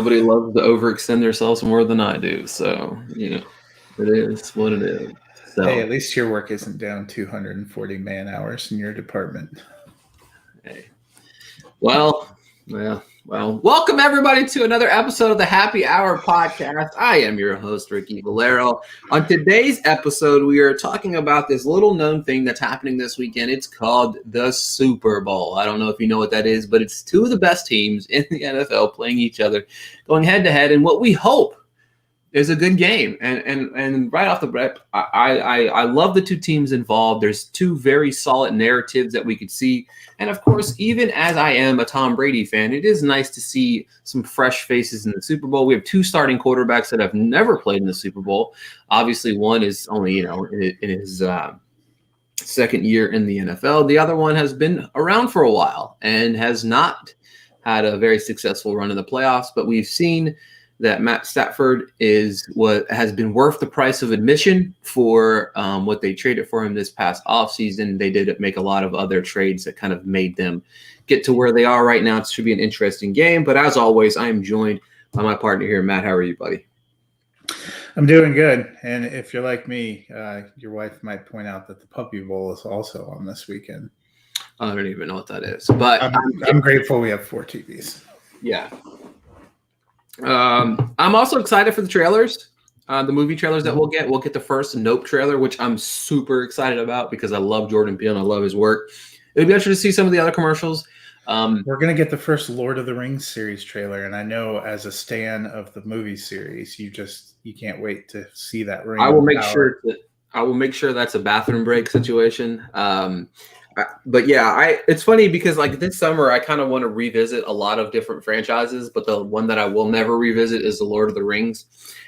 nobody loves to overextend themselves more than I do. So, it is what it is. So, hey, at least your work isn't down 240 man hours in your department. Hey. Well, welcome everybody to another episode of the Happy Hour podcast. I am your host, Ricky Valero. On today's episode, we are talking about this little known thing that's happening this weekend. It's called the Super Bowl. I don't know if you know what that is, but it's two of the best teams in the NFL playing each other, going head to head, and what we hope is a good game. And right off the bat, I love the two teams involved. There's two very solid narratives that we could see. And of course, even as I am a Tom Brady fan, it is nice to see some fresh faces in the Super Bowl. We have two starting quarterbacks that have never played in the Super Bowl. Obviously, one is only, in his second year in the NFL. The other one has been around for a while and has not had a very successful run in the playoffs. But we've seen that Matt Stafford is what has been worth the price of admission for what they traded for him this past offseason. They did make a lot of other trades that kind of made them get to where they are right now. It should be an interesting game. But as always, I am joined by my partner here. Matt, how are you, buddy? I'm doing good. And if you're like me, your wife might point out that the Puppy Bowl is also on this weekend. I don't even know what that is. But I'm grateful we have 4 TVs. Yeah. I'm also excited for the trailers, the movie trailers that we'll get. We'll get the first Nope trailer, which I'm super excited about because I love Jordan Peele and I love his work. It'll be interesting to see some of the other commercials. We're going to get the first Lord of the Rings series trailer, and I know as a stan of the movie series, you can't wait to see that ring. I will make sure that's a bathroom break situation. But yeah, it's funny because like this summer, I kind of want to revisit a lot of different franchises, but the one that I will never revisit is the Lord of the Rings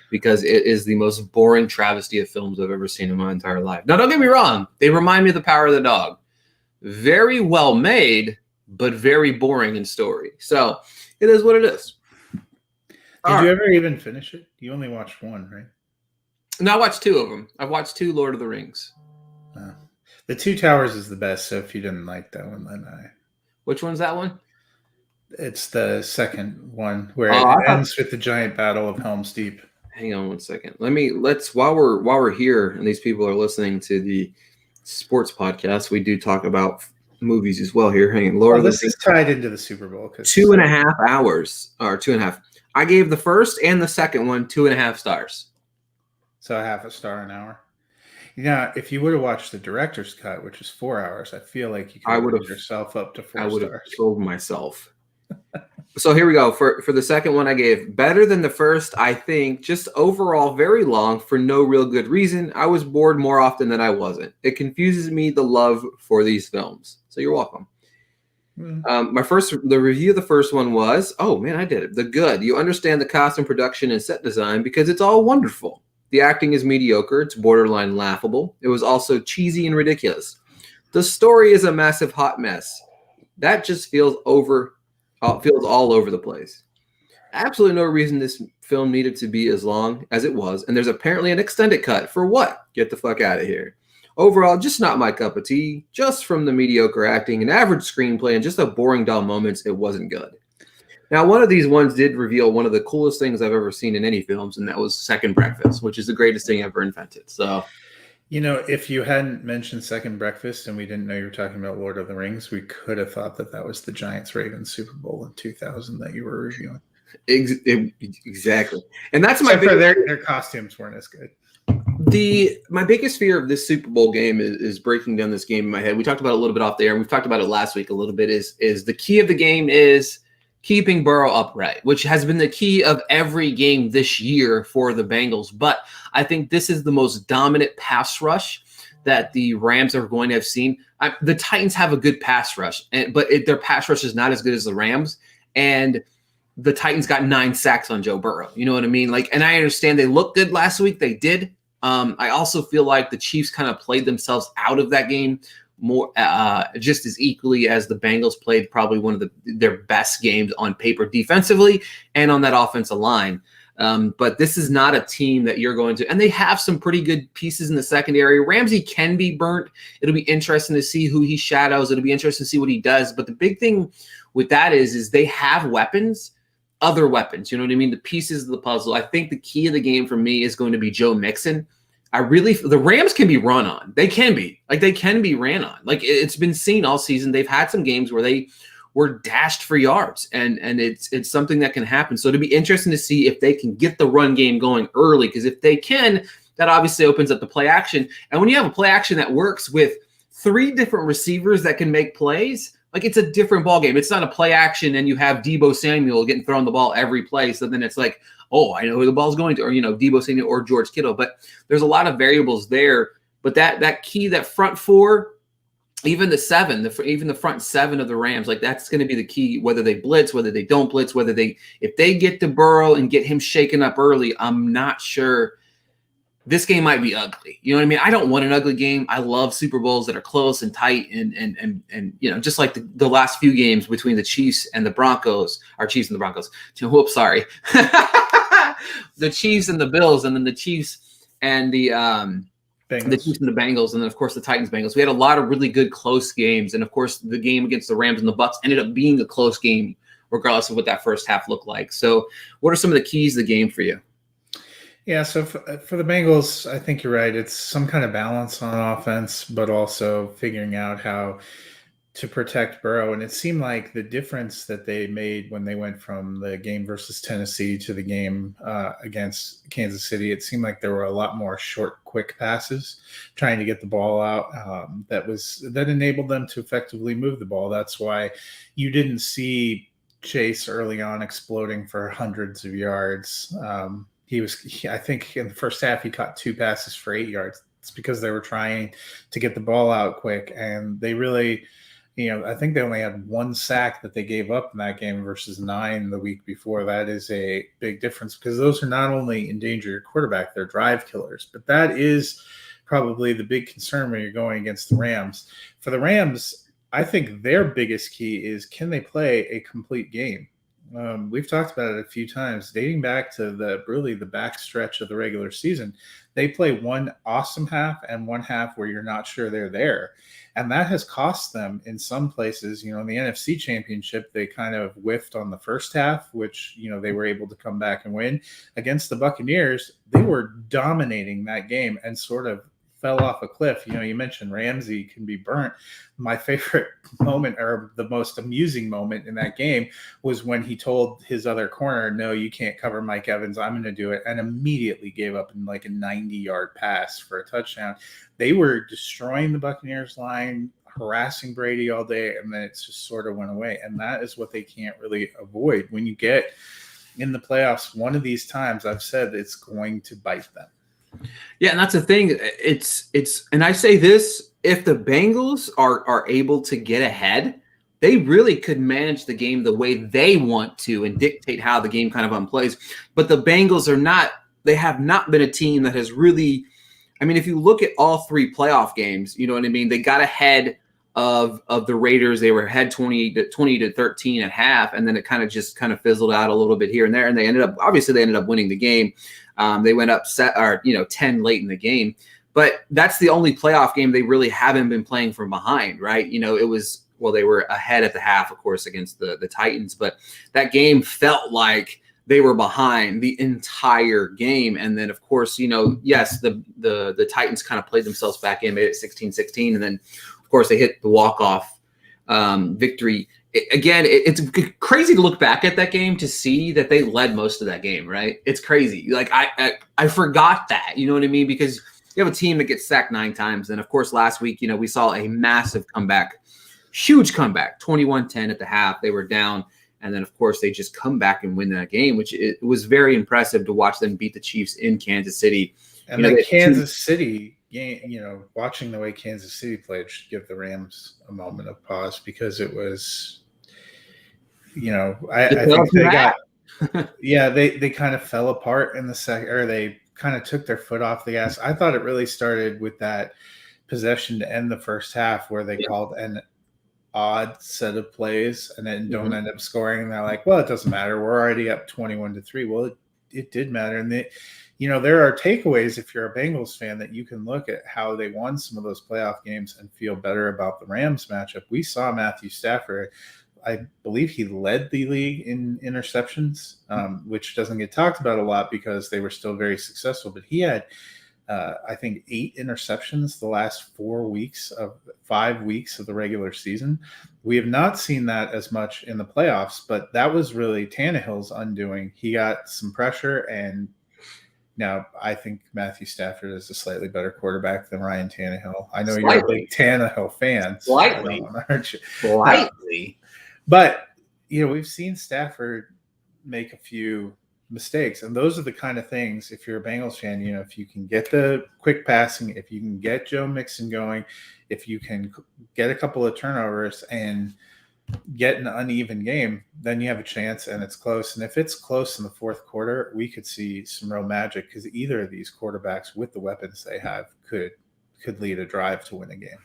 because it is the most boring travesty of films I've ever seen in my entire life. Now, don't get me wrong. They remind me of The Power of the Dog. Very well made, but very boring in story. So it is what it is. Did you ever even finish it? You only watched one, right? No, I watched 2 of them. I've watched 2 Lord of the Rings. The Two Towers is the best, so if you didn't like that one, then Which one's that one? It's the second one where it ends with the giant battle of Helm's Deep. Hang on one second. Let's while we're here and these people are listening to the sports podcast, we do talk about movies as well here. Hang on, this is tied into the Super Bowl. 2.5 hours or 2.5. I gave the first and the second one 2.5 stars. So half a star an hour. Yeah, if you would have watched the director's cut, which is 4 hours, I feel like you could have put yourself up to 4 stars. I would have killed myself. So here we go. For the second one, I gave better than the first. I think just overall very long for no real good reason. I was bored more often than I wasn't. It confuses me the love for these films. So you're welcome. The review of the first one was, oh man, I did it. The good. You understand the costume production and set design because it's all wonderful. The acting is mediocre. It's borderline laughable. It was also cheesy and ridiculous. The story is a massive hot mess. That just feels all over the place. Absolutely no reason this film needed to be as long as it was, and there's apparently an extended cut. For what? Get the fuck out of here. Overall, just not my cup of tea. Just from the mediocre acting, an average screenplay, and just a boring, dull moments, it wasn't good. Now, one of these ones did reveal one of the coolest things I've ever seen in any films, and that was Second Breakfast, which is the greatest thing ever invented. So, if you hadn't mentioned Second Breakfast and we didn't know you were talking about Lord of the Rings, we could have thought that was the Giants-Ravens Super Bowl in 2000 that you were reviewing. Exactly. And that's their costumes weren't as good. My biggest fear of this Super Bowl game is breaking down this game in my head. We talked about it a little bit off there, and we've talked about it last week a little bit, is the key of the game is keeping Burrow upright, which has been the key of every game this year for the Bengals. But I think this is the most dominant pass rush that the Rams are going to have seen. The Titans have a good pass rush, but their pass rush is not as good as the Rams. And the Titans got 9 sacks on Joe Burrow. You know what I mean? And I understand they looked good last week. They did. I also feel like the Chiefs kind of played themselves out of that game more just as equally as the Bengals played probably one of their best games on paper defensively and on that offensive line. But this is not a team that you're going to, and they have some pretty good pieces in the secondary. Ramsey can be burnt. It'll be interesting to see who he shadows. It'll be interesting to see what he does. But the big thing with that is they have weapons. other weapons. You know what I mean? The pieces of the puzzle. I think the key of the game for me is going to be Joe Mixon. The Rams can be run on. They can be ran on. Like it's been seen all season. They've had some games where they were dashed for yards, and it's something that can happen. So it'll be interesting to see if they can get the run game going early, because if they can, that obviously opens up the play action. And when you have a play action that works with 3 different receivers that can make plays, like it's a different ball game. It's not a play action and you have Deebo Samuel getting thrown the ball every play. So then it's like, oh, I know who the ball's going to, or Deebo Samuel or George Kittle. But there's a lot of variables there. But that key, that front 4, even the front 7 of the Rams, like that's going to be the key. Whether they blitz, whether they don't blitz, if they get to Burrow and get him shaken up early, I'm not sure. This game might be ugly. You know what I mean? I don't want an ugly game. I love Super Bowls that are close and tight, and just like the last few games between the Chiefs and the Broncos, Whoops, sorry. The Chiefs and the Bills, and then the Chiefs and the Chiefs and the Bengals, and then of course the Titans Bengals. We had a lot of really good close games, and of course the game against the Rams and the Bucs ended up being a close game, regardless of what that first half looked like. So, what are some of the keys to the game for you? Yeah, so for the Bengals, I think you're right. It's some kind of balance on offense, but also figuring out how to protect Burrow. And it seemed like the difference that they made when they went from the game versus Tennessee to the game against Kansas City, it seemed like there were a lot more short, quick passes trying to get the ball out that enabled them to effectively move the ball. That's why you didn't see Chase early on exploding for hundreds of yards. I think in the first half, he caught 2 passes for 8 yards. It's because they were trying to get the ball out quick. And they really, I think they only had 1 sack that they gave up in that game versus 9 the week before. That is a big difference, because those are not only endanger your quarterback, they're drive killers. But that is probably the big concern when you're going against the Rams. For the Rams, I think their biggest key is, can they play a complete game? We've talked about it a few times, dating back to the back stretch of the regular season. They play one awesome half and one half where you're not sure they're there. And that has cost them in some places. In the NFC Championship, they kind of whiffed on the first half, which, they were able to come back and win. Against the Buccaneers, they were dominating that game and sort of fell off a cliff. You mentioned Ramsey can be burnt. My favorite moment, or the most amusing moment in that game, was when he told his other corner, no, you can't cover Mike Evans, I'm going to do it, and immediately gave up in like a 90-yard pass for a touchdown. They were destroying the Buccaneers line, harassing Brady all day, and then it just sort of went away. And that is what they can't really avoid. When you get in the playoffs, one of these times, I've said it's going to bite them. Yeah, and that's the thing. It's and I say this, if the Bengals are able to get ahead, they really could manage the game the way they want to and dictate how the game kind of unplays. But the Bengals they have not been a team that has really, if you look at all 3 playoff games, you know what I mean? They got ahead of the Raiders. They were ahead 20 to 13 at half, and then it kind of fizzled out a little bit here and there, and they ended up winning the game. They went up 10 late in the game, but that's the only playoff game they really haven't been playing from behind, right? They were ahead at the half, of course, against the Titans, but that game felt like they were behind the entire game. And then, of course, yes, the Titans kind of played themselves back in, made it 16-16, and then, of course, they hit the walk-off victory. It's crazy to look back at that game to see that they led most of that game, right? It's crazy. Like I forgot that, you know what I mean? Because you have a team that gets sacked 9 times. And of course, last week, we saw a massive comeback, huge comeback, 21-10 at the half. They were down. And then, of course, they just come back and win that game, which it was very impressive to watch them beat the Chiefs in Kansas City. And the Kansas City game, watching the way Kansas City played should give the Rams a moment of pause, because it was, I think they got, they kind of fell apart in the second, or they kind of took their foot off the gas. I thought it really started with that possession to end the first half where they called an odd set of plays and then don't end up scoring. And they're like, well, it doesn't matter. We're already up 21-3. Well, it did matter. And there are takeaways if you're a Bengals fan that you can look at how they won some of those playoff games and feel better about the Rams matchup. We saw Matthew Stafford I believe he led the league in interceptions, which doesn't get talked about a lot because they were still very successful. But he had, I think, 8 interceptions the last 5 weeks of the regular season. We have not seen that as much in the playoffs, but that was really Tannehill's undoing. He got some pressure, and now I think Matthew Stafford is a slightly better quarterback than Ryan Tannehill. I know you're a big Tannehill fan. Slightly. Aren't you? Slightly. But, we've seen Stafford make a few mistakes, and those are the kind of things, if you're a Bengals fan, if you can get the quick passing, if you can get Joe Mixon going, if you can get a couple of turnovers and get an uneven game, then you have a chance, and it's close. And if it's close in the fourth quarter, we could see some real magic, because either of these quarterbacks with the weapons they have could lead a drive to win a game.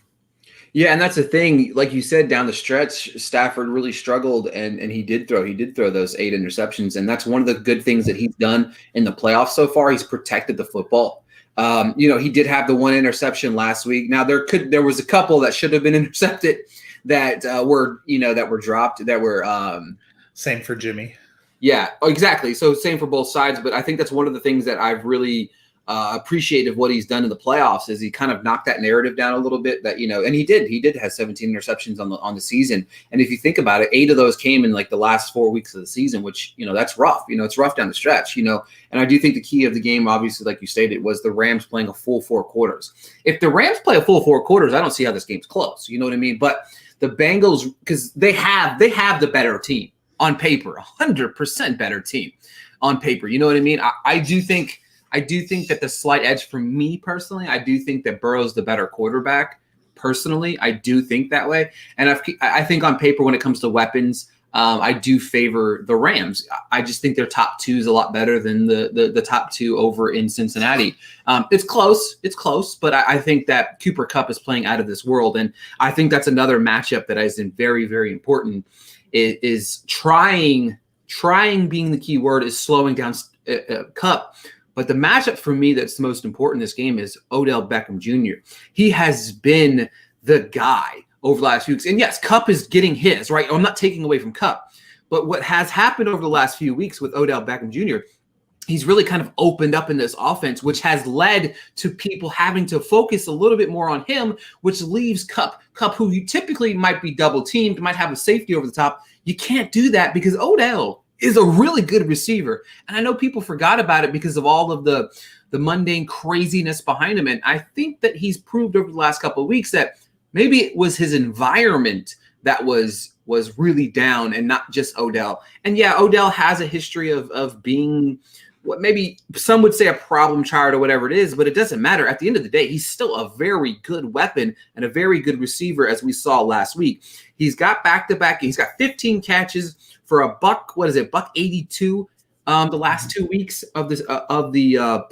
Yeah, and that's the thing. Like you said, down the stretch, Stafford really struggled, and he did throw those 8 interceptions, and that's one of the good things that he's done in the playoffs so far. He's protected the football. He did have the 1 interception last week. Now there was a couple that should have been intercepted that were dropped, that were same for Jimmy. Yeah, exactly. So same for both sides, but I think that's one of the things that I've really appreciated what he's done in the playoffs is he kind of knocked that narrative down a little bit, that, and he did have 17 interceptions on the season. And if you think about it, 8 of those came in like the last 4 weeks of the season, which, that's rough, it's rough down the stretch, and I do think the key of the game, obviously, like you stated, was the Rams playing a full 4 quarters. If the Rams play a full 4 quarters, I don't see how this game's close. You know what I mean? But the Bengals, because they have the better team on paper, 100% better team on paper. You know what I mean? I do think that the slight edge for me personally, I do think that Burrow's the better quarterback. Personally, I do think that way. And I think on paper, when it comes to weapons, I do favor the Rams. I just think their top 2 is a lot better than the top 2 over in Cincinnati. It's close, but I think that Cooper Kupp is playing out of this world. And I think that's another matchup that is very, very important, is trying being the key word, is slowing down Kupp. But the matchup for me that's the most important in this game is Odell Beckham Jr. He has been the guy over the last few weeks. And yes, Kupp is getting his, right? I'm not taking away from Kupp. But what has happened over the last few weeks with Odell Beckham Jr., he's really kind of opened up in this offense, which has led to people having to focus a little bit more on him, which leaves Kupp, who you typically might be double teamed, might have a safety over the top. You can't do that because Odell is a really good receiver. And I know people forgot about it because of all of the mundane craziness behind him. And I think that he's proved over the last couple of weeks that maybe it was his environment that was really down and not just Odell. And yeah, Odell has a history of being what maybe some would say a problem child or whatever it is, but it doesn't matter. At the end of the day, he's still a very good weapon and a very good receiver, as we saw last week. He's got back-to-back. He's got 15 catches for a $182 the last 2 weeks of the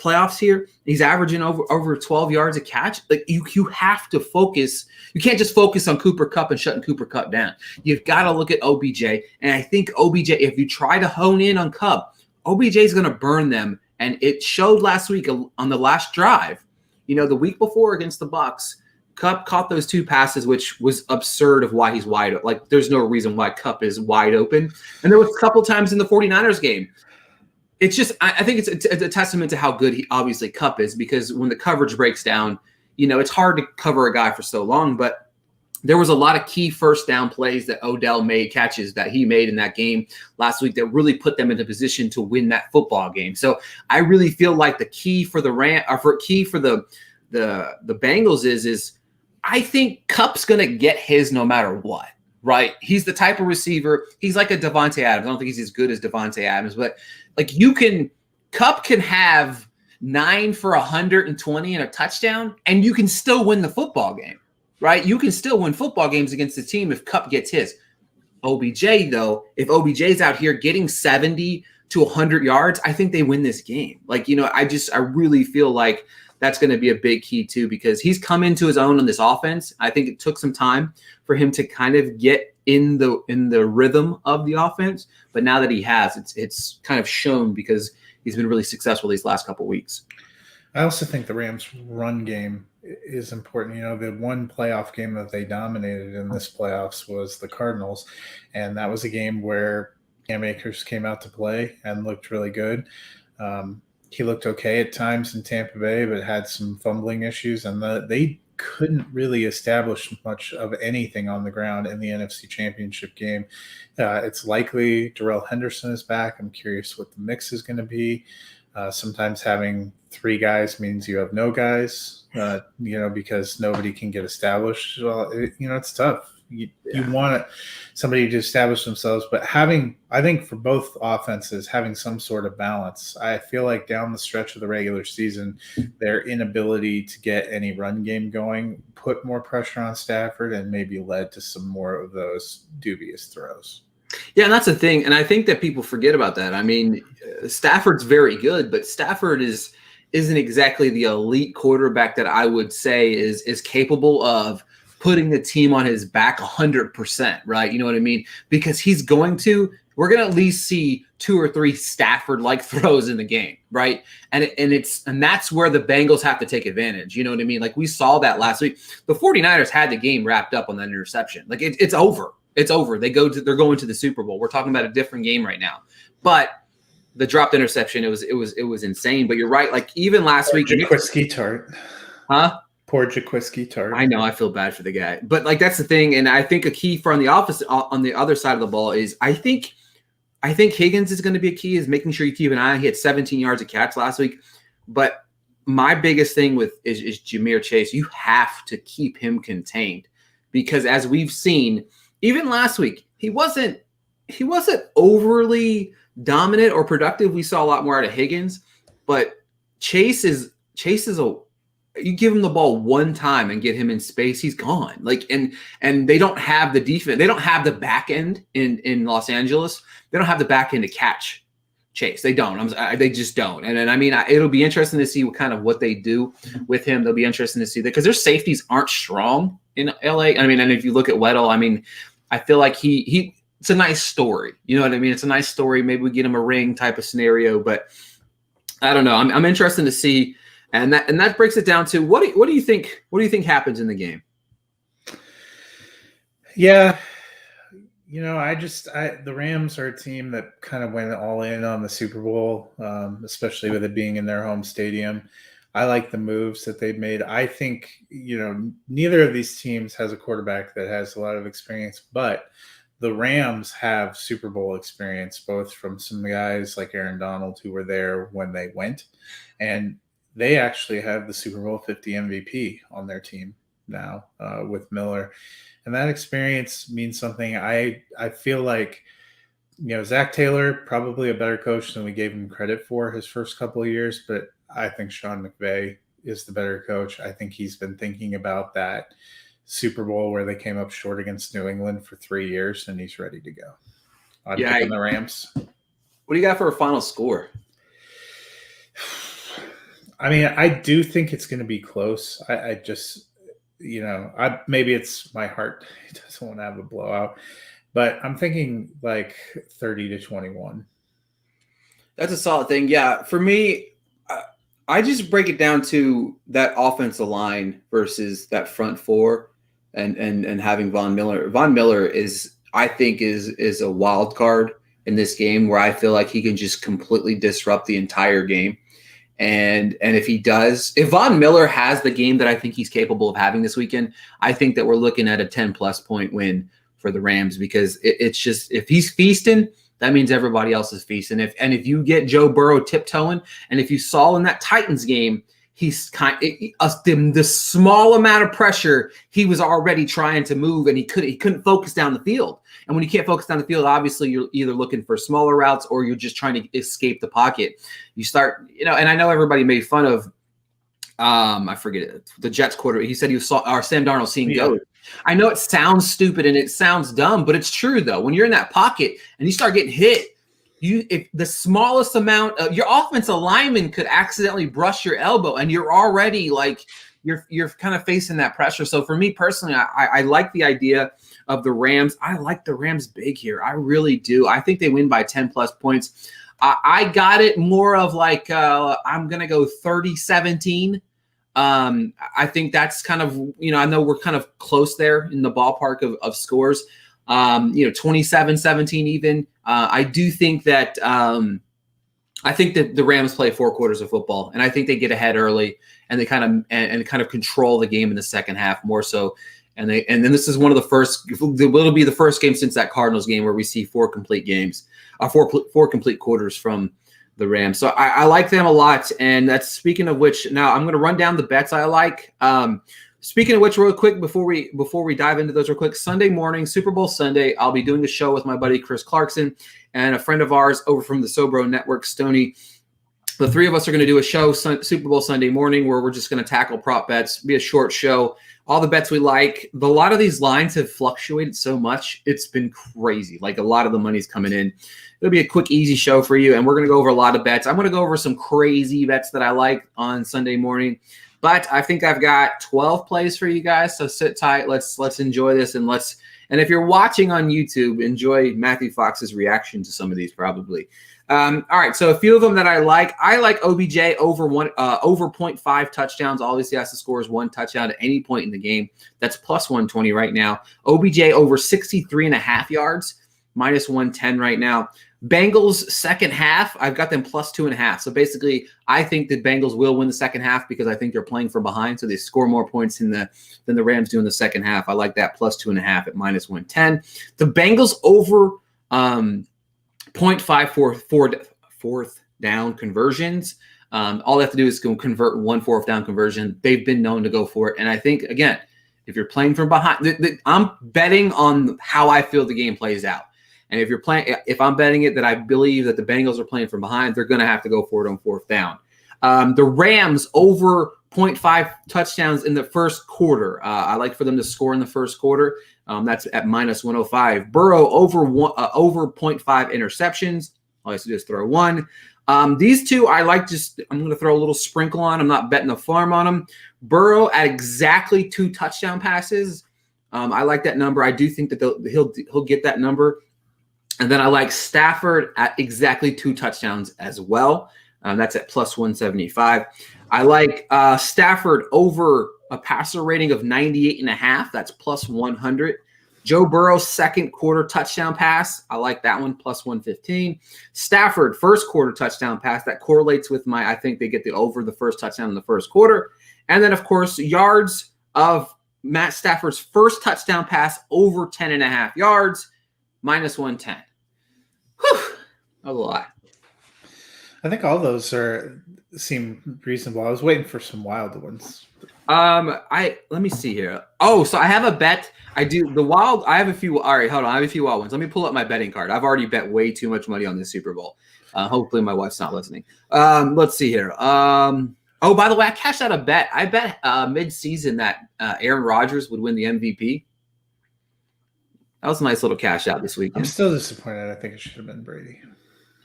playoffs here. He's averaging over 12 yards a catch. Like you have to focus. You can't just focus on Cooper Kupp and shutting Cooper Kupp down. You've got to look at OBJ. And I think OBJ, if you try to hone in on Kupp, OBJ is going to burn them. And it showed last week on the last drive. The week before against the Bucs, Kupp caught those 2 passes, which was absurd of why he's wide open. Like, there's no reason why Kupp is wide open. And there was a couple times in the 49ers game. It's just, I think it's a testament to how good he obviously Kupp is, because when the coverage breaks down, it's hard to cover a guy for so long. But there was a lot of key first down plays that Odell made, catches that he made in that game last week that really put them in a position to win that football game. So I really feel like the key for the Bengals is I think Kupp's going to get his no matter what, right? He's the type of receiver. He's like a Devontae Adams. I don't think he's as good as Devontae Adams, but like Kupp can have 9 for 120 and a touchdown, and you can still win the football game, right? You can still win football games against the team if Kupp gets his. OBJ, though, if OBJ's out here getting 70 to 100 yards, I think they win this game. Like, I really feel like that's going to be a big key too, because he's come into his own on this offense. I think it took some time for him to kind of get in the rhythm of the offense, but now that he has, it's kind of shown because he's been really successful these last couple of weeks. I also think the Rams' run game is important. You know, the one playoff game that they dominated in this playoffs was the Cardinals, and that was a game where Cam Akers came out to play and looked really good. He looked okay at times in Tampa Bay, but had some fumbling issues, and they couldn't really establish much of anything on the ground in the NFC Championship game. It's likely Darrell Henderson is back. I'm curious what the mix is going to be. Sometimes having three guys means you have no guys, because nobody can get established. Well, it's tough. You want somebody to establish themselves, but I think for both offenses, having some sort of balance. I feel like down the stretch of the regular season, their inability to get any run game going put more pressure on Stafford and maybe led to some more of those dubious throws. Yeah, and that's the thing. And I think that people forget about that. I mean, Stafford's very good, but Stafford isn't exactly the elite quarterback that I would say is capable of putting the team on his back 100%, right? You know what I mean? Because we're going to at least see 2 or 3 Stafford-like throws in the game, right? And that's where the Bengals have to take advantage. You know what I mean? Like we saw that last week. The 49ers had the game wrapped up on that interception. Like it's over. It's over. They're going to the Super Bowl. We're talking about a different game right now. But the dropped interception, it was insane. But you're right. Like even last week, Jaquiski Tart. Huh? Poor Jaquiski Tart. I know. I feel bad for the guy. But like that's the thing. And I think a key for on the other side of the ball is I think Higgins is going to be a key, is making sure you keep an eye. He had 17 yards of catch last week. But my biggest thing is Ja'Marr Chase. You have to keep him contained because as we've seen, even last week, he wasn't overly dominant or productive. We saw a lot more out of Higgins, but Chase is you give him the ball one time and get him in space, he's gone. Like and they don't have the defense. They don't have the back end in Los Angeles. They don't have the back end to catch Chase. They don't. They just don't. And I mean, it'll be interesting to see what they do with him. They'll be interesting to see that because their safeties aren't strong in LA. I mean, and if you look at Weddle, I mean, I feel like it's a nice story. You know what I mean? It's a nice story. Maybe we get him a ring type of scenario, but I don't know. I'm interested to see. And that breaks it down to what do you think happens in the game? Yeah. The Rams are a team that kind of went all in on the Super Bowl, especially with it being in their home stadium. I like the moves that they've made. I think, neither of these teams has a quarterback that has a lot of experience, but the Rams have Super Bowl experience, both from some guys like Aaron Donald who were there when they went, and they actually have the Super Bowl 50 MVP on their team now with Miller. And that experience means something. I feel like, Zach Taylor, probably a better coach than we gave him credit for his first couple of years, but I think Sean McVay is the better coach. I think he's been thinking about that Super Bowl where they came up short against New England for 3 years, and he's ready to go. I'm picking the Rams. What do you got for a final score? I mean, I do think it's going to be close. I just, maybe it's my heart. It doesn't want to have a blowout, but I'm thinking like 30-21. That's a solid thing. Yeah. For me, I just break it down to that offensive line versus that front four and having Von Miller. Von Miller I think is a wild card in this game where I feel like he can just completely disrupt the entire game. And if Von Miller has the game that I think he's capable of having this weekend, I think that we're looking at a 10+ point win for the Rams because it's just, if he's feasting, that means everybody else is feasting. If you get Joe Burrow tiptoeing, and if you saw in that Titans game, he's the small amount of pressure, he was already trying to move and he couldn't focus down the field. And when you can't focus down the field, obviously you're either looking for smaller routes or you're just trying to escape the pocket. You start, and I know everybody made fun of, I forget it, the Jets quarter. He said Sam Darnold seeing go. I know it sounds stupid and it sounds dumb, but it's true though. When you're in that pocket and you start getting hit, if the smallest amount of your offensive lineman could accidentally brush your elbow and you're already like you're kind of facing that pressure. So for me personally, I like the idea of the Rams. I like the Rams big here. I really do. I think they win by 10+ points. I got it more of like I'm going to go 30-17. I think that's kind of, I know we're kind of close there in the ballpark of scores, 27-17 even. I do think that I think that the Rams play 4 quarters of football, and I think they get ahead early and they kind of control the game in the second half more so. And then this is one of the first, it'll be the first game since that Cardinals game where we see 4 complete games, four complete quarters from the Rams. So I like them a lot. And that's speaking of which, now I'm going to run down the bets I like. Speaking of which, real quick, before we dive into those real quick, Sunday morning, Super Bowl Sunday, I'll be doing a show with my buddy Chris Clarkson and a friend of ours over from the Sobro Network, Stoney. The 3 of us are going to do a show Super Bowl Sunday morning where we're just going to tackle prop bets, be a short show. All the bets we like. A lot of these lines have fluctuated so much. It's been crazy. Like a lot of the money's coming in. It'll be a quick, easy show for you. And we're going to go over a lot of bets. I'm going to go over some crazy bets that I like on Sunday morning. But I think I've got 12 plays for you guys. So sit tight. Let's enjoy this. And if you're watching on YouTube, enjoy Matthew Fox's reaction to some of these probably. All right, so a few of them that I like. I like OBJ over 0.5 touchdowns. Obviously, has to score 1 touchdown at any point in the game. That's plus 120 right now. OBJ over 63.5 yards, minus 110 right now. Bengals second half, I've got them plus 2.5. So basically, I think the Bengals will win the second half because I think they're playing from behind, so they score more points than the Rams do in the second half. I like that plus 2.5 at minus 110. The Bengals over 0.5 for fourth down conversions. All they have to do is go convert 1 fourth down conversion. They've been known to go for it. And I think, again, if you're playing from behind, I'm betting on how I feel the game plays out. And if I'm betting it that I believe that the Bengals are playing from behind, they're going to have to go for it on 4th down. The Rams over 0.5 touchdowns in the first quarter. I like for them to score in the first quarter. That's at minus 105. Burrow over 0.5 interceptions. All I have to do is throw 1. These 2 I like. I'm going to throw a little sprinkle on. I'm not betting the farm on them. Burrow at exactly 2 touchdown passes. I like that number. I do think that he'll get that number. And then I like Stafford at exactly 2 touchdowns as well. That's at plus 175. I like Stafford over a passer rating of 98.5. That's plus 100. Joe Burrow's second quarter touchdown pass. I like that one, plus 115. Stafford, first quarter touchdown pass. That correlates with I think they get the over the first touchdown in the first quarter. And then, of course, yards of Matt Stafford's first touchdown pass over 10.5 yards, minus 110. Whew, that was a lot. I think all those seem reasonable. I was waiting for some wild ones. Let me see here. Oh, so I have a bet. I do the wild. I have a few. All right, hold on. I have a few wild ones. Let me pull up my betting card. I've already bet way too much money on this Super Bowl. Hopefully my wife's not listening. Let's see here. Oh, by the way, I cashed out a bet. I bet mid-season that Aaron Rodgers would win the MVP. That was a nice little cash out this weekend. I'm still disappointed. I think it should have been Brady.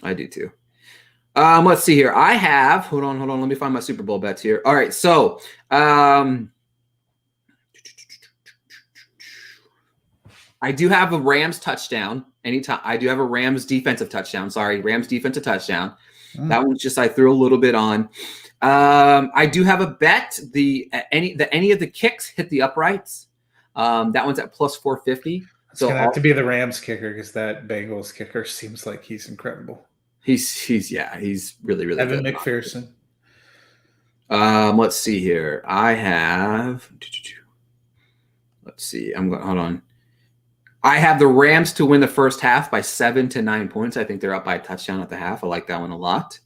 I do too. Let's see here. I have, hold on. Let me find my Super Bowl bets here. All right. So, I do have a Rams touchdown anytime. I do have a Rams defensive touchdown. Rams defensive touchdown. That one's just, I threw a little bit on. I do have a bet. Any of the kicks hit the uprights. That one's at plus 450. It's going to have to be the Rams kicker because that Bengals kicker seems like he's incredible. He's really, really Evan good. McPherson. Let's see here. I have. Let's see. Hold on. I have the Rams to win the first half by 7 to 9 points. I think they're up by a touchdown at the half. I like that one a lot.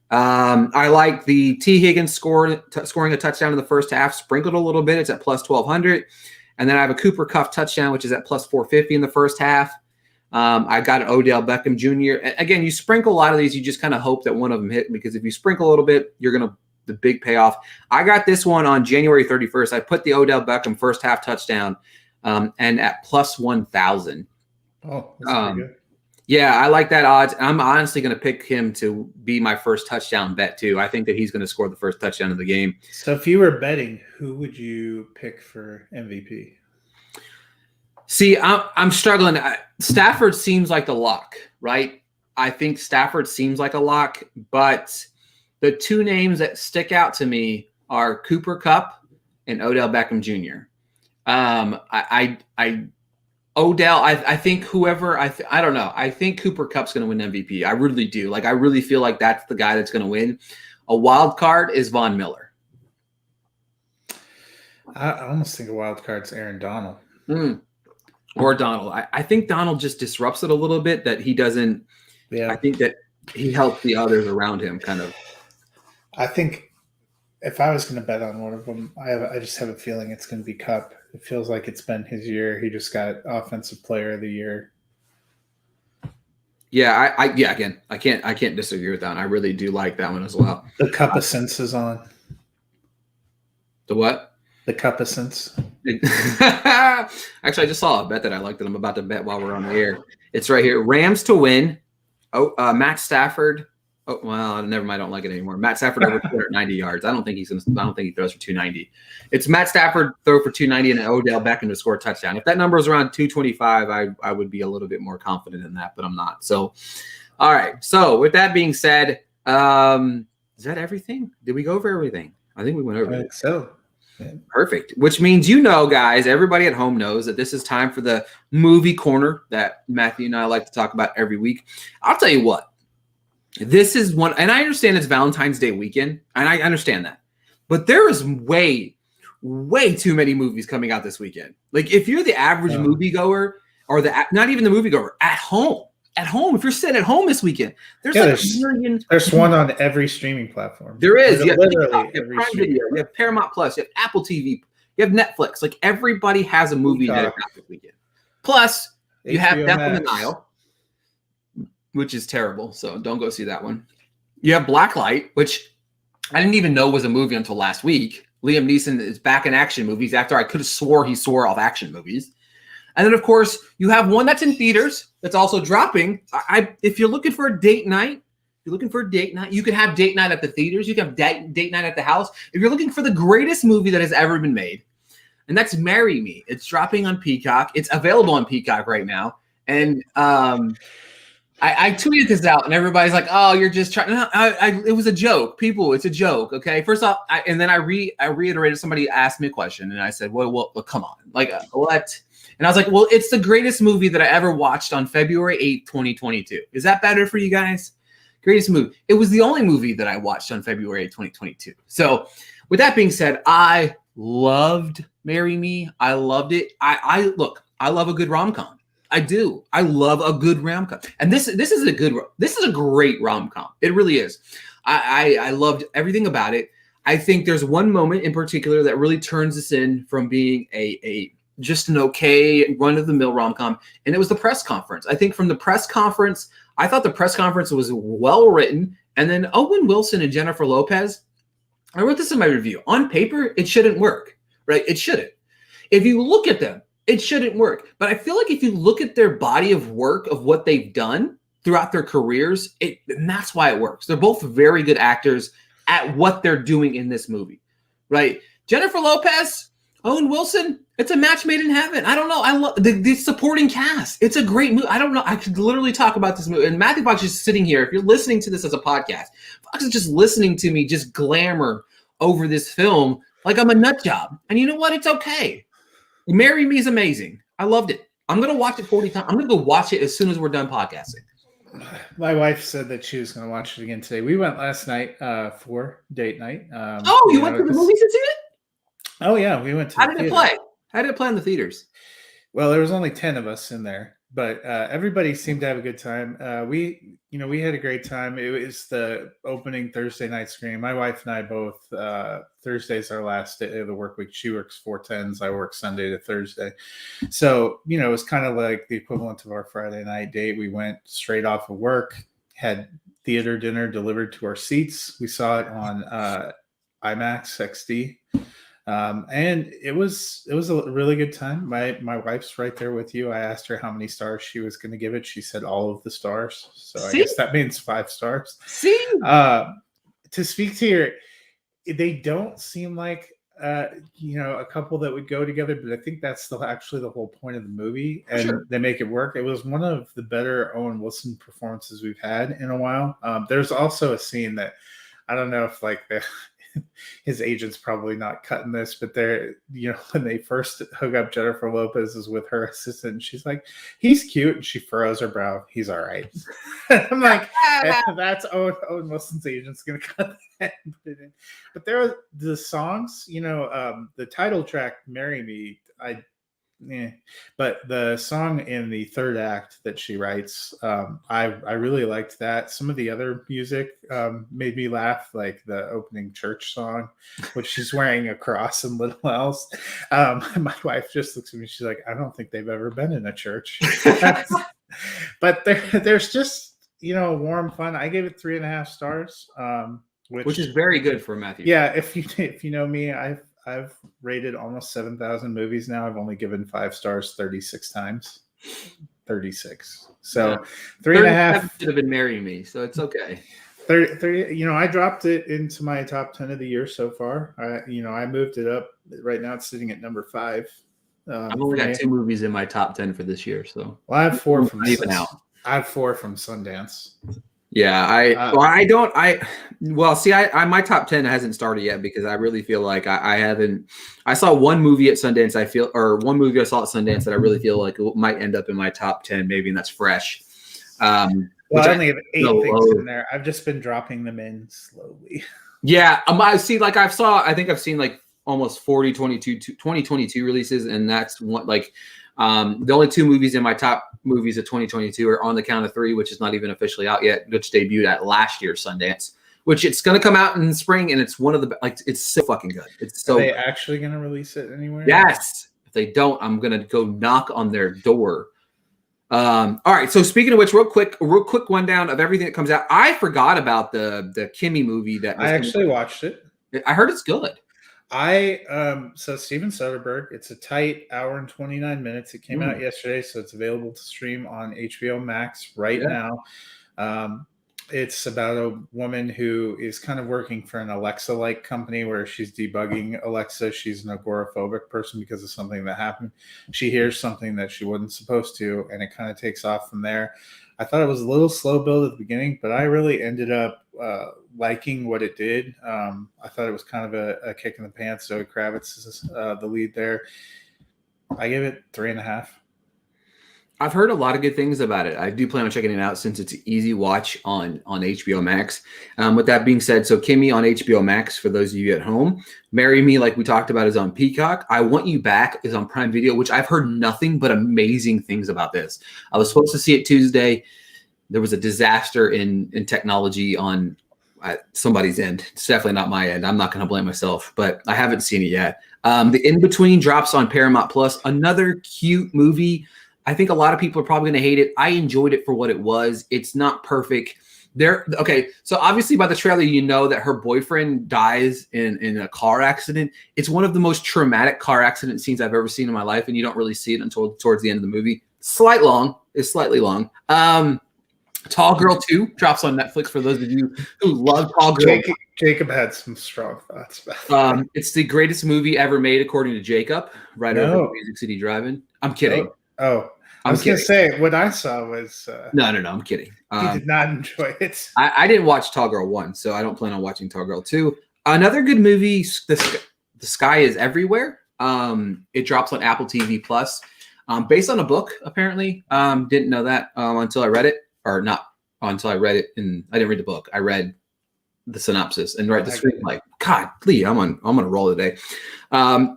I like the T. Higgins scoring a touchdown in the first half, sprinkled a little bit. It's at plus 1,200. And then I have a Cooper Kupp touchdown, which is at plus 450 in the first half. I got an Odell Beckham Jr. Again, you sprinkle a lot of these. You just kind of hope that one of them hit, because if you sprinkle a little bit, you're going to the big payoff. I got this one on January 31st. I put the Odell Beckham first half touchdown and at plus 1,000. Oh, that's pretty good. Yeah, I like that odds. I'm honestly going to pick him to be my first touchdown bet too. I think that he's going to score the first touchdown of the game. So if you were betting, who would you pick for MVP? See, I'm struggling. Stafford seems like the lock, right? I think Stafford seems like a lock, but the two names that stick out to me are Cooper Kupp and Odell Beckham Jr. Odell, I think whoever I don't know. I think Cooper Kupp's going to win MVP. I really do. Like I really feel like that's the guy that's going to win. A wild card is Von Miller. I almost think a wild card's Aaron Donald. Or Donald. I think Donald just disrupts it a little bit. That he doesn't. Yeah. I think that he helps the others around him kind of. I think if I was going to bet on one of them, I just have a feeling it's going to be Kupp. It feels like it's been his year. He just got Offensive Player of the Year. Yeah, again, I can't disagree with that one. I really do like that one as well. The Cup-a-Sense is on. The what? The Cup-a-Sense. Actually, I just saw a bet that I liked that I'm about to bet while we're on the air. It's right here. Rams to win. Matt Stafford. Oh, well, never mind. I don't like it anymore. Matt Stafford over 290 yards. I don't think he throws for 290. It's Matt Stafford throw for 290 and Odell Beckham to score a touchdown. If that number is around 225, I would be a little bit more confident in that, but I'm not. So, all right. So with that being said, is that everything? Did we go over everything? I think we went over. I think so. Yeah. Perfect. Which means, guys, everybody at home knows that this is time for the movie corner that Matthew and I like to talk about every week. I'll tell you what. This is one, and I understand it's Valentine's Day weekend, and I understand that. But there is way too many movies coming out this weekend. Like, if you're the average moviegoer, or not even the moviegoer, at home, if you're sitting at home this weekend, there's a million. There's one on every streaming platform. There is. You have TikTok, you have Prime Video, you have Paramount Plus, you have Apple TV, you have Netflix. Like, everybody has a movie that out this weekend. Plus, you have Death on the Nile, which is terrible, so don't go see that one. You have Blacklight, which I didn't even know was a movie until last week. Liam Neeson is back in action movies after I could have swore he swore off action movies. And then, of course, you have one that's in theaters that's also dropping. If you're looking for a date night, you can have date night at the theaters. You can have date night at the house. If you're looking for the greatest movie that has ever been made, and that's Marry Me. It's dropping on Peacock. It's available on Peacock right now. And I tweeted this out, and everybody's like, "Oh, you're just trying." No, it was a joke, people. It's a joke, okay. First off, and then I reiterated. Somebody asked me a question, and I said, "Well, come on, like what?" And I was like, "Well, it's the greatest movie that I ever watched on February 8th, 2022. Is that better for you guys? Greatest movie. It was the only movie that I watched on February 8th, 2022. So, with that being said, I loved Marry Me. I loved it. I love a good rom-com. I do. I love a good rom-com. And this is a great rom-com. It really is. I loved everything about it. I think there's one moment in particular that really turns this in from being a just an okay run-of-the-mill rom-com, and it was the press conference. I think from the press conference, I thought the press conference was well written, and then Owen Wilson and Jennifer Lopez, I wrote this in my review. On paper, it shouldn't work, right? It shouldn't. If you look at them, it shouldn't work. But I feel like if you look at their body of work of what they've done throughout their careers, and that's why it works. They're both very good actors at what they're doing in this movie, right? Jennifer Lopez, Owen Wilson, it's a match made in heaven. I don't know. I love the supporting cast. It's a great movie. I don't know. I could literally talk about this movie. And Matthew Fox is sitting here. If you're listening to this as a podcast, Fox is just listening to me just glamour over this film like I'm a nut job. And you know what? It's okay. Marry Me is amazing. I loved it. I'm going to watch it 40 times. I'm going to go watch it as soon as we're done podcasting. My wife said that she was going to watch it again today. We went last night for date night. You went to the movies to see it? Oh, yeah. We went to How did it play? How did it play in the theaters? Well, there was only 10 of us in there, but everybody seemed to have a good time. We had a great time. It was the opening Thursday night screening. My wife and I both, Thursday's our last day of the work week. She works 4/10s. I work Sunday to Thursday. So, it was kind of like the equivalent of our Friday night date. We went straight off of work, had theater dinner delivered to our seats. We saw it on IMAX XD. And it was a really good time. My wife's right there with you. I asked her how many stars she was going to give it. She said all of the stars. So I guess that means 5 stars. See, to speak to they don't seem like a couple that would go together, but I think that's actually the whole point of the movie, and Sure. they make it work. It was one of the better Owen Wilson performances we've had in a while. There's also a scene that I don't know if his agent's probably not cutting this, but when they first hook up, Jennifer Lopez is with her assistant, and she's like, "He's cute," and she furrows her brow. "He's all right." I'm like, that's Owen Wilson's agent's gonna cut that and put it in. But there are the songs, the title track, "Marry Me." But the song in the third act that she writes, I really liked that. Some of the other music made me laugh, like the opening church song, which she's wearing a cross and little else. My wife just looks at me. She's like, "I don't think they've ever been in a church." But there's just warm fun. I gave it 3.5 stars, which is very good for Matthew. Yeah, if you know me, I've rated almost 7,000 movies now. I've only given 5 stars 36 times. 36. So yeah. 3.5 should have been "Marry Me," so it's okay. 30, I dropped it into my top 10 of the year so far. I moved it up. Right now it's sitting at number 5. I've only got 2 movies in my top 10 for this year, so I have 4 from I have 4 from Sundance. Yeah, my top 10 hasn't started yet because I really feel like I saw one movie at Sundance. One movie I saw at Sundance that I really feel like it might end up in my top 10 maybe, and that's Fresh. I only have 8 things in there. I've just been dropping them in slowly. Yeah, I think I've seen like almost 40 2022 releases, and that's what the only 2 movies in my top movies of 2022 are On the Count of Three, which is not even officially out yet, which debuted at last year's Sundance, which it's going to come out in spring, and it's one of the it's so fucking good. It's so. Are they actually going to release it anywhere? Yes. If they don't, I'm going to go knock on their door. All right. So speaking of which, real quick rundown of everything that comes out. I forgot about the Kimmy movie that I actually watched it. I heard it's good. So Steven Soderbergh, it's a tight hour and 29 minutes. It came out yesterday, so it's available to stream on HBO Max right now. It's about a woman who is kind of working for an Alexa-like company where she's debugging Alexa. She's an agoraphobic person because of something that happened. She hears something that she wasn't supposed to, and it kind of takes off from there. I thought it was a little slow build at the beginning, but I really ended up liking what it did. I thought it was kind of a kick in the pants. Zoe Kravitz is the lead there. I give it 3.5. I've heard a lot of good things about it. I do plan on checking it out since it's an easy watch on HBO Max. With that being said, so Kimmy on HBO Max, for those of you at home. Marry Me, like we talked about, is on Peacock. I Want You Back is on Prime Video, which I've heard nothing but amazing things about this. I was supposed to see it Tuesday. There was a disaster in technology on somebody's end. It's definitely not my end. I'm not going to blame myself, but I haven't seen it yet. The In Between drops on Paramount Plus. Another cute movie. I think a lot of people are probably going to hate it. I enjoyed it for what it was. It's not perfect. Okay, so obviously by the trailer, you know that her boyfriend dies in a car accident. It's one of the most traumatic car accident scenes I've ever seen in my life, and you don't really see it until towards the end of the movie. It's slightly long. Tall Girl 2 drops on Netflix for those of you who love Tall Girl. Jacob had some strong thoughts about it. It's the greatest movie ever made, according to Jacob, right over Music City Drive-In. I'm kidding. Oh. I was going to say, what I saw was... No, I'm kidding. He did not enjoy it. I didn't watch Tall Girl 1, so I don't plan on watching Tall Girl 2. Another good movie, The Sky is Everywhere. It drops on Apple TV+. Based on a book, apparently. Didn't know that until I read it. Or not until I read it. And I didn't read the book. I read the synopsis and read the screenplay. God, Lee, I'm on a roll today.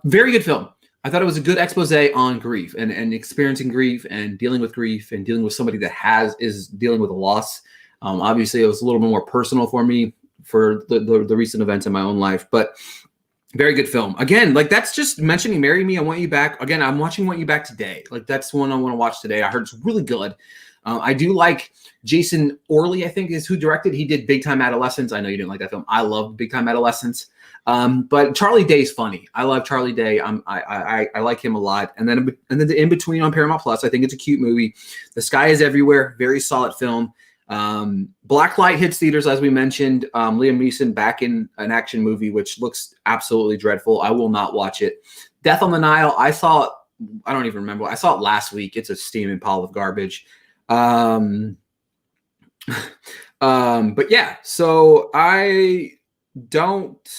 Very good film. I thought it was a good expose on grief and experiencing grief and dealing with somebody that is dealing with a loss. Obviously, it was a little bit more personal for me for the recent events in my own life, but very good film. Again, that's just mentioning Marry Me, I Want You Back. Again, I'm watching Want You Back today. That's the one I want to watch today. I heard it's really good. I do like Jason Orley, I think is who directed. He did Big Time Adolescence. I know you didn't like that film. I love Big Time Adolescence. But Charlie Day's funny. I love Charlie Day. I like him a lot. And then the In Between on Paramount Plus. I think it's a cute movie. The Sky is Everywhere. Very solid film. Blacklight hits theaters, as we mentioned. Liam Neeson back in an action movie, which looks absolutely dreadful. I will not watch it. Death on the Nile, I don't even remember. I saw it last week. It's a steaming pile of garbage. But yeah, so I don't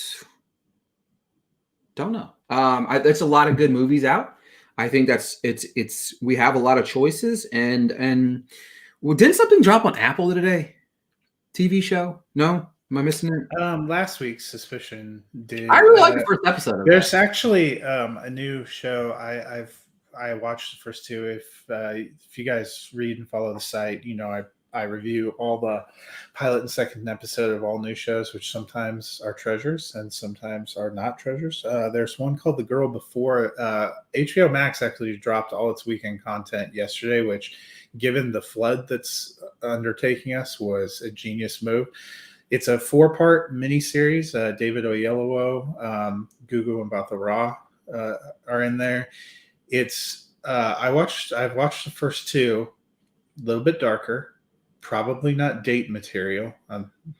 know. There's a lot of good movies out. I think we have a lot of choices, and well, didn't something drop on Apple today? TV show? No, am I missing it? Last week's Suspicion did. I really like the first episode of There's that. actually a new show. I watched the first two. If you guys read and follow the site, I review all the pilot and second episode of all new shows, which sometimes are treasures and sometimes are not treasures. There's one called The Girl Before. HBO Max actually dropped all its weekend content yesterday, which, given the flood that's undertaking us, was a genius move. It's a 4-part miniseries. David Oyelowo, Gugu and Batha Raw are in there. I've watched the first two, a little bit darker. Probably not date material.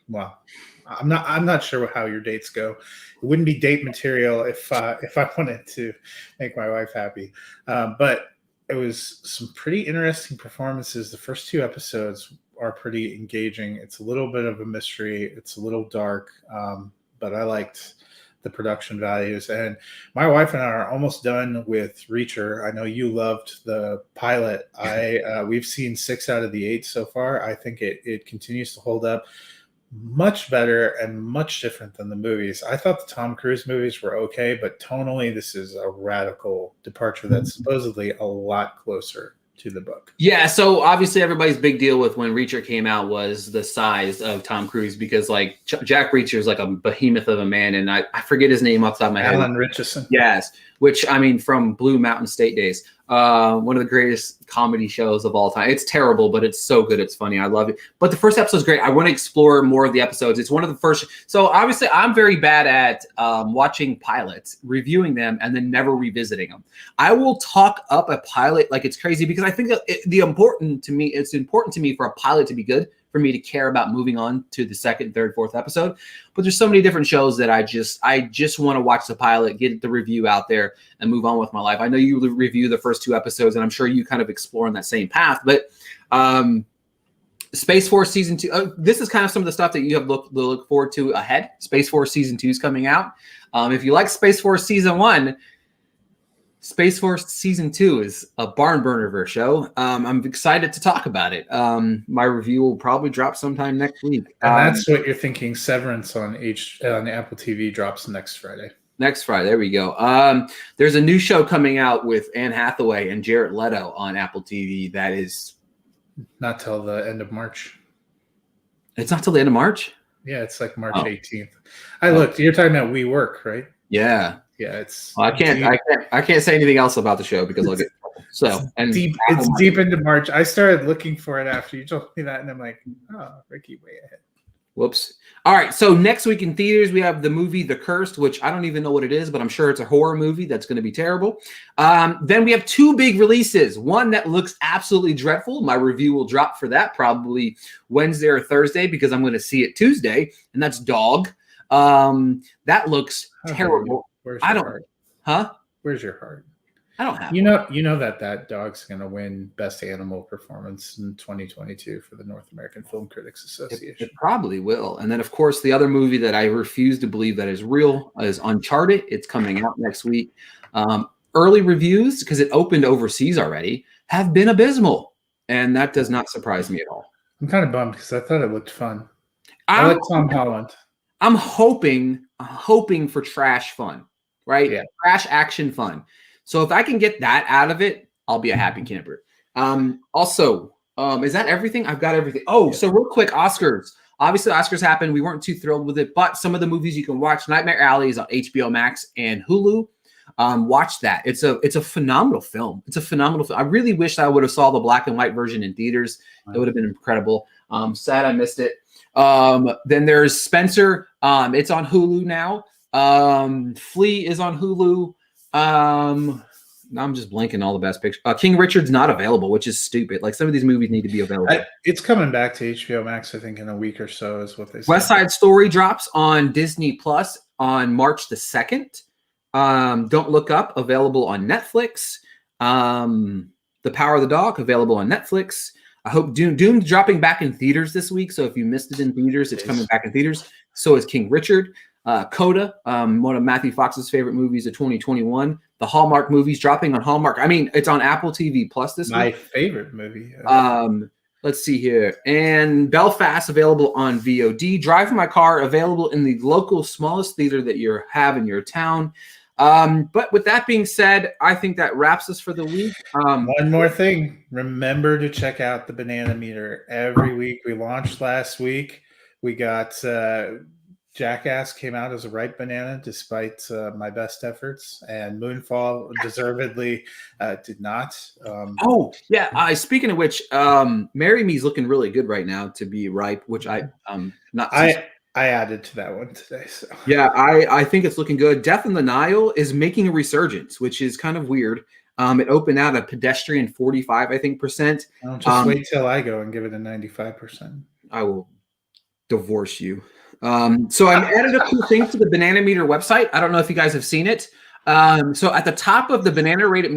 Well, I'm not sure how your dates go. It wouldn't be date material if I wanted to make my wife happy. But it was some pretty interesting performances. The first 2 episodes are pretty engaging. It's a little bit of a mystery. It's a little dark, but I liked the production values. And my wife and I are almost done with Reacher. I know you loved the pilot. We've seen 6 out of the 8 so far. I think it continues to hold up much better and much different than the movies. I thought the Tom Cruise movies were okay, but tonally, this is a radical departure that's supposedly a lot closer to the book. Yeah, so obviously everybody's big deal with when Reacher came out was the size of Tom Cruise, because like Jack Reacher is like a behemoth of a man, and I forget his name off the top of my head. Alan Ritchson. Yes, which, I mean, from Blue Mountain State days, one of the greatest comedy shows of all time. It's terrible, but it's so good. It's funny. I love it. But the first episode is great. I want to explore more of the episodes. It's one of the first. So obviously I'm very bad at watching pilots, reviewing them, and then never revisiting them. I will talk up a pilot like it's crazy, because I think that it's important to me for a pilot to be good, for me to care about moving on to the second, third, fourth episode. But there's so many different shows that I just want to watch the pilot, get the review out there, and move on with my life. I know you review the first 2 episodes, and I'm sure you kind of explore in that same path. But Space Force Season 2, this is kind of some of the stuff that you have look forward to ahead. Space Force Season 2 is coming out. If you like Space Force Season 1, Space Force Season 2 is a barn burner of a show. I'm excited to talk about it. My review will probably drop sometime next week. And that's what you're thinking. Severance on Apple TV drops next Friday. Next Friday. There we go. There's a new show coming out with Anne Hathaway and Jared Leto on Apple TV. That is not till the end of March. It's not till the end of March? Yeah, it's like March 18th. I looked. You're talking about We Work, right? Yeah. Yeah, it's. Well, I can't say anything else about the show because I'll get in trouble. So, and it's deep into March. I started looking for it after you told me that, and I'm like, oh, Ricky, way ahead. Whoops. All right. So next week in theaters, we have the movie The Cursed, which I don't even know what it is, but I'm sure it's a horror movie that's going to be terrible. Then we have 2 big releases. One that looks absolutely dreadful. My review will drop for that probably Wednesday or Thursday, because I'm going to see it Tuesday, and that's Dog. That looks terrible. Where's your heart? Huh? Where's your heart? I don't have. You know that dog's going to win Best Animal Performance in 2022 for the North American Film Critics Association. It probably will. And then, of course, the other movie that I refuse to believe that is real is Uncharted. It's coming out next week. Early reviews, because it opened overseas already, have been abysmal, and that does not surprise me at all. I'm kind of bummed because I thought it looked fun. I like Tom Holland. I'm hoping for trash fun, right? Yeah. Trash action fun. So if I can get that out of it, I'll be a happy camper. Also, is that everything? I've got everything. Oh, yeah. So real quick, Oscars. Obviously, Oscars happened. We weren't too thrilled with it, but some of the movies you can watch. Nightmare Alley is on HBO Max and Hulu. Watch that. It's a phenomenal film. It's a phenomenal film. I really wish I would have saw the black and white version in theaters. It would have been incredible. Sad I missed it. Then there's Spencer. It's on Hulu now. Flea is on Hulu. I'm just blanking all the best pictures. King Richard's not available, which is stupid. Like some of these movies need to be available. It's coming back to HBO Max, I think, in a week or so is what they said. West Side Story drops on Disney Plus on March the 2nd. Don't Look Up, available on Netflix. The Power of the Dog, available on Netflix. I hope Doom's dropping back in theaters this week. So if you missed it in theaters, it's coming back in theaters. So is King Richard. Coda, one of Matthew Fox's favorite movies of 2021. The Hallmark movies dropping on Hallmark. I mean, it's on Apple TV Plus this week. My favorite movie. Let's see here. And Belfast, available on VOD. Drive My Car, available in the local smallest theater that you have in your town. But with that being said, I think that wraps us for the week. One more thing. Remember to check out the Banana Meter every week. We launched last week. We got Jackass came out as a ripe banana despite my best efforts, and Moonfall deservedly did not. Speaking of which, Marry Me is looking really good right now to be ripe, which I added to that one today. So yeah, I think it's looking good. Death on the Nile is making a resurgence, which is kind of weird. It opened out a pedestrian 45, I think, percent. Just wait till I go and give it a 95%. I will divorce you. So I've added a few things to the Banana Meter website. I don't know if you guys have seen it. So at the top of the Banana Rated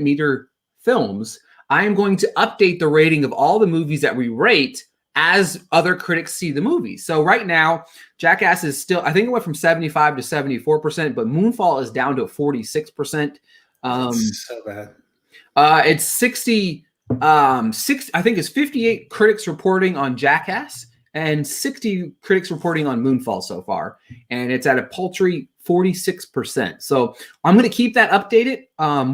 Meter films, I am going to update the rating of all the movies that we rate as other critics see the movie. So right now, Jackass is still, I think it went from 75 to 74%, but Moonfall is down to 46%. So bad. It's 60. I think it's 58 critics reporting on Jackass and 60 critics reporting on Moonfall so far, and it's at a paltry 46%. So I'm going to keep that updated.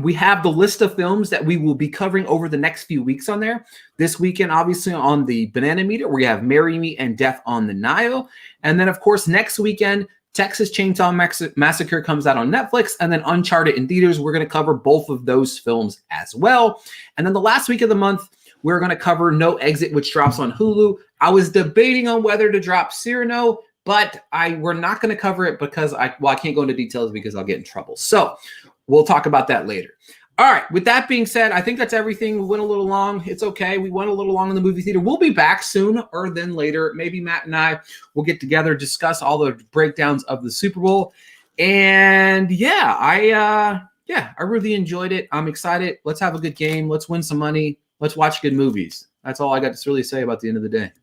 We have the list of films that we will be covering over the next few weeks on there. This weekend, obviously, on the Banana Meter, we have Marry Me and Death on the Nile. And then, of course, next weekend, Texas Chainsaw Massacre comes out on Netflix, and then Uncharted in theaters. We're going to cover both of those films as well. And then the last week of the month, we're going to cover No Exit, which drops on Hulu. I was debating on whether to drop Cyrano, but we're not going to cover it because I can't go into details because I'll get in trouble. So we'll talk about that later. All right. With that being said, I think that's everything. We went a little long. It's okay. We went a little long in the movie theater. We'll be back sooner than later. Maybe Matt and I will get together, discuss all the breakdowns of the Super Bowl. And I really enjoyed it. I'm excited. Let's have a good game. Let's win some money. Let's watch good movies. That's all I got to really say about the end of the day.